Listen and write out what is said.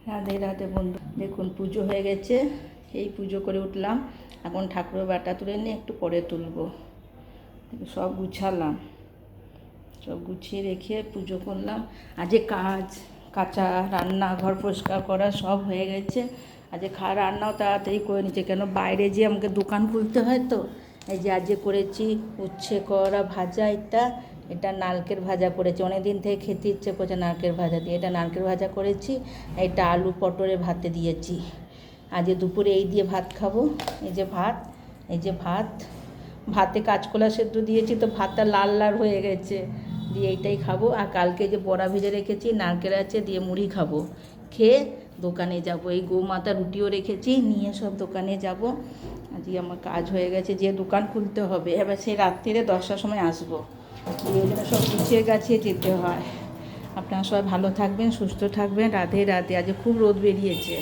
রাধে রাধে বন্ধু, দেখুন পুজো হয়ে গেছে। এই পুজো করে উঠলাম, এখন ঠাকুরের বাটা তুলে নিয়ে একটু পরে তুলবো। সব গুছালাম, সব গুছিয়ে রেখে পুজো করলাম। আজকে কাঁচা রান্না, ঘর পরিষ্কার করা সব হয়ে গেছে। আজকে রান্নাও তাড়াতাড়ি করে নিচ্ছে, কেন বাইরে যেয়ে আমাকে দোকান খুলতে হয়। তো এই যে আজকে করেছি উচ্ছে করা ভাজা, এটা নারকেল ভাজা করেছি। অনেক দিন থেকে খেতে ইচ্ছে করছে নারকেল ভাজা দিয়ে, এটা নারকেল ভাজা করেছি। এটা আলু পটরে ভাতে দিয়েছি। আজকে দুপুরে এই দিয়ে ভাত খাবো। এই যে ভাত, ভাতে কাঁচকলা সেদ্ধ দিয়েছি, তো ভাতটা লাল লাল হয়ে গেছে, দিয়ে এইটাই খাবো। আর কালকে যে বড়া ভেজে রেখেছি, নারকেল আছে, দিয়ে মুড়ি খাবো। খেয়ে দোকানে যাব। এই গৌমাতা রুটিও রেখেছি, নিয়ে সব দোকানে যাব। আজকে আমার কাজ হয়ে গেছে, যে দোকান খুলতে হবে। এবার সেই রাত্রিরে 10টার সময় আসবো, এই জন্য সব গুছিয়ে গাছিয়ে যেতে হয়। আপনারা সবাই ভালো থাকবেন, সুস্থ থাকবেন। রাধে রাধে। আজকে খুব রোদ বেরিয়েছে।